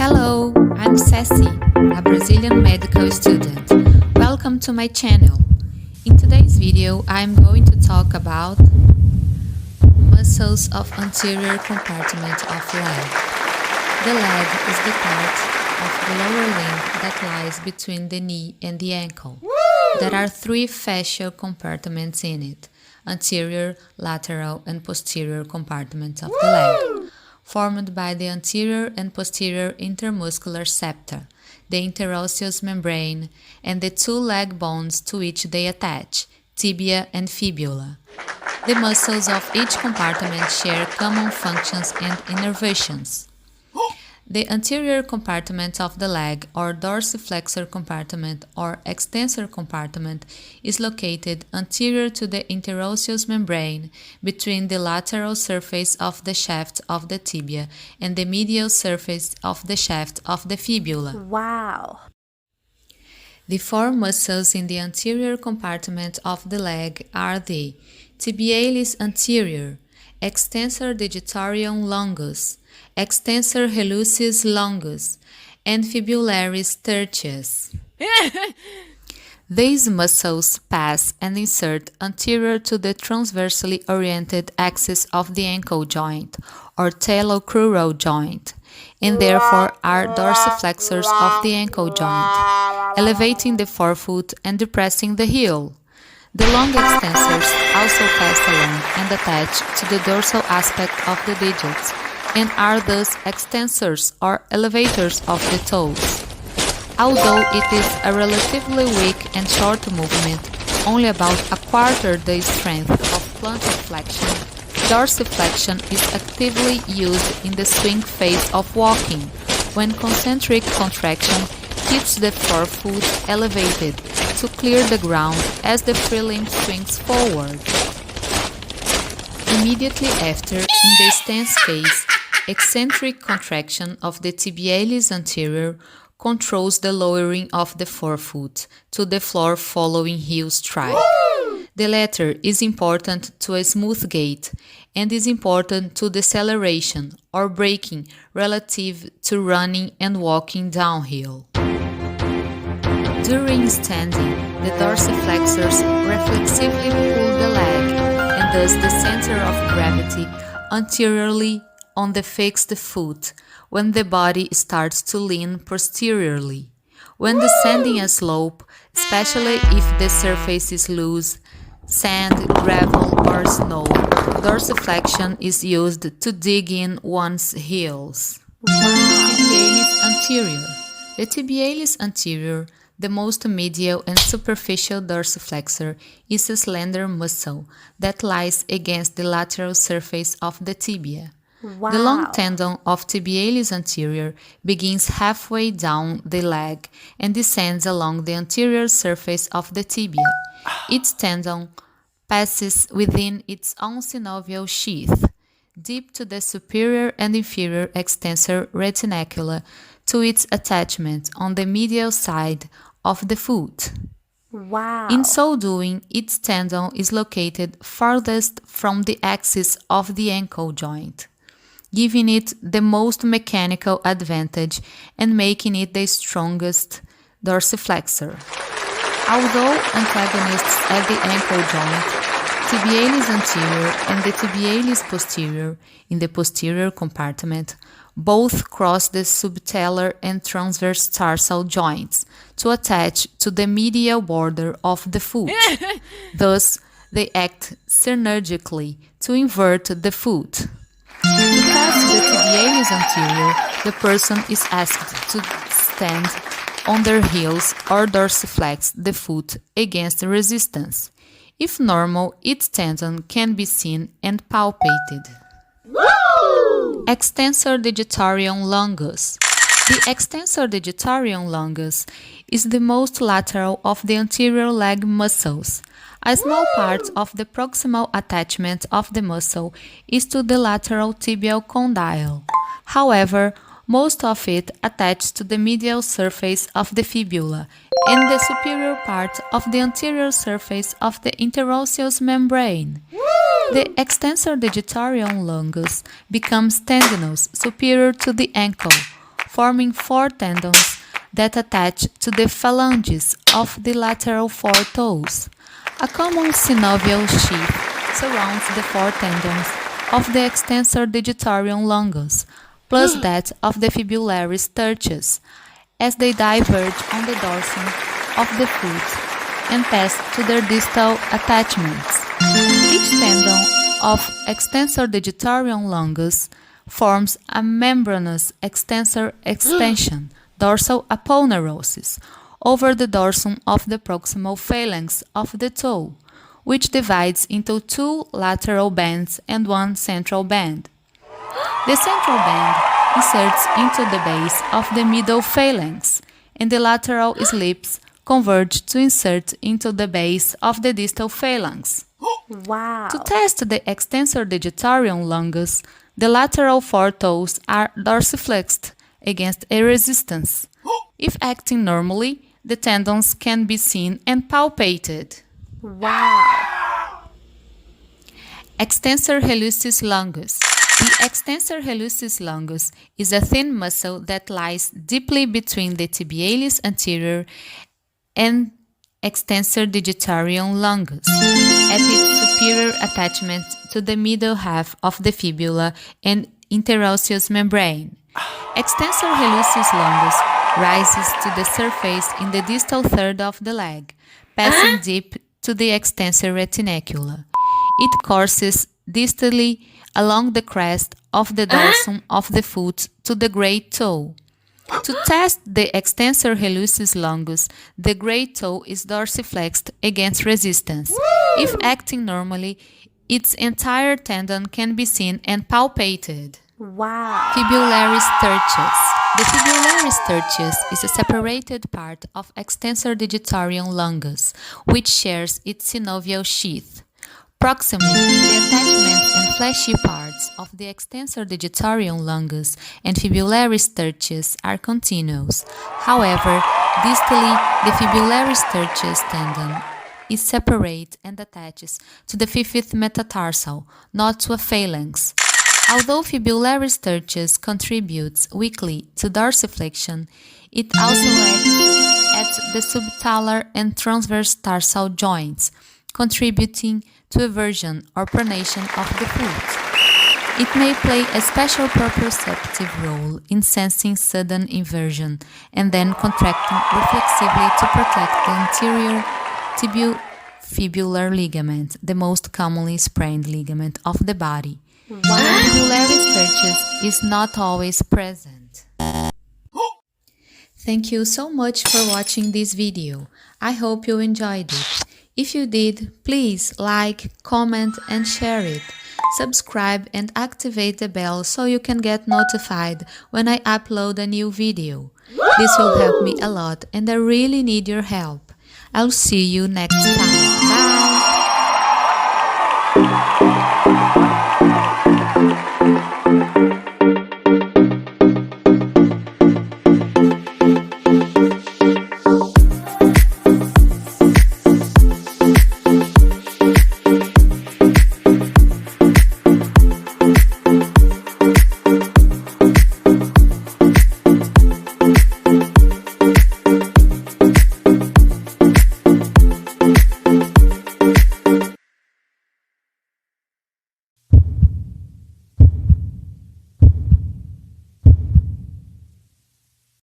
Hello, I'm Ceci, a Brazilian medical student. Welcome to my channel. In today's video, I'm going to talk about muscles of anterior compartment of leg. The leg is the part of the lower limb that lies between the knee and the ankle. There are three fascial compartments in it: anterior, lateral, and posterior compartments of the leg, formed by the anterior and posterior intermuscular septa, the interosseous membrane, and the two leg bones to which they attach, tibia and fibula. The muscles of each compartment share common functions and innervations. The anterior compartment of the leg, or dorsiflexor compartment or extensor compartment, is located anterior to the interosseous membrane, between the lateral surface of the shaft of the tibia and the medial surface of the shaft of the fibula. Wow! The four muscles in the anterior compartment of the leg are the tibialis anterior, extensor digitorum longus, extensor hallucis longus, and fibularis tertius. These muscles pass and insert anterior to the transversely oriented axis of the ankle joint, or talocrural joint, and therefore are dorsiflexors of the ankle joint, elevating the forefoot and depressing the heel. The long extensors also pass along and attach to the dorsal aspect of the digits, and are thus extensors or elevators of the toes. Although it is a relatively weak and short movement, only about a quarter the strength of plantar flexion, dorsiflexion is actively used in the swing phase of walking, when concentric contraction keeps the forefoot elevated to clear the ground as the free limb swings forward. Immediately after, in the stance phase, eccentric contraction of the tibialis anterior controls the lowering of the forefoot to the floor following heel strike. The latter is important to a smooth gait and is important to deceleration or braking relative to running and walking downhill. During standing, the dorsiflexors reflexively pull the leg and thus the center of gravity anteriorly on the fixed foot when the body starts to lean posteriorly. When descending a slope, especially if the surface is loose, sand, gravel, or snow, dorsiflexion is used to dig in one's heels. Tibialis anterior. The tibialis anterior, the most medial and superficial dorsiflexor, is a slender muscle that lies against the lateral surface of the tibia. Wow. The long tendon of tibialis anterior begins halfway down the leg and descends along the anterior surface of the tibia. Its tendon passes within its own synovial sheath, deep to the superior and inferior extensor reticula to its attachment on the medial side of the foot. Wow! In so doing, its tendon is located farthest from the axis of the ankle joint, giving it the most mechanical advantage and making it the strongest dorsiflexor. Although antagonists at the ankle joint, tibialis anterior and the tibialis posterior in the posterior compartment both cross the subtalar and transverse tarsal joints to attach to the medial border of the foot. Thus, they act synergically to invert the foot. To test the tibialis anterior, the person is asked to stand on their heels or dorsiflex the foot against resistance. If normal, its tendon can be seen and palpated. Woo! Extensor digitorum longus. The extensor digitorum longus is the most lateral of the anterior leg muscles. A small part of the proximal attachment of the muscle is to the lateral tibial condyle. However, most of it attaches to the medial surface of the fibula and the superior part of the anterior surface of the interosseous membrane. The extensor digitorum longus becomes tendinous superior to the ankle, forming 4 tendons that attach to the phalanges of the lateral 4 toes. A common synovial sheath surrounds the 4 tendons of the extensor digitorum longus, plus that of the fibularis tertius, as they diverge on the dorsum of the foot and pass to their distal attachments. Each tendon of extensor digitorum longus forms a membranous extensor extension, dorsal aponeurosis, over the dorsum of the proximal phalanx of the toe, which divides into 2 lateral bands and 1 central band. The central band inserts into the base of the middle phalanx, and the lateral slips converge to insert into the base of the distal phalanx. Wow. To test the extensor digitorum longus, the lateral 4 toes are dorsiflexed against a resistance. If acting normally, the tendons can be seen and palpated. Wow. Extensor hallucis longus. The extensor hallucis longus is a thin muscle that lies deeply between the tibialis anterior and extensor digitorum longus, at its superior attachment to the middle half of the fibula and interosseous membrane. Extensor hallucis longus rises to the surface in the distal third of the leg, passing deep to the extensor reticula. It courses distally along the crest of the dorsum of the foot to the great toe. To test the extensor hallucis longus, the great toe is dorsiflexed against resistance. If acting normally, its entire tendon can be seen and palpated. Wow. Fibularis tertius. The fibularis tertius is a separated part of extensor digitorum longus, which shares its synovial sheath. Proximally, the attachments and fleshy parts of the extensor digitorum longus and fibularis tertius are continuous. However, distally, the fibularis tertius tendon is separate and attaches to the 5th metatarsal, not to a phalanx. Although fibularis tertius contributes weakly to dorsiflexion, it also acts at the subtalar and transverse tarsal joints, contributing to eversion or pronation of the foot. It may play a special proprioceptive role in sensing sudden inversion and then contracting reflexively to protect the anterior tibiofibular ligament, the most commonly sprained ligament of the body. Wow. Fibularis tertius is not always present. Thank you so much for watching this video. I hope you enjoyed it. If you did, please like, comment and share it. Subscribe and activate the bell so you can get notified when I upload a new video. This will help me a lot and I really need your help. I'll see you next time. Bye!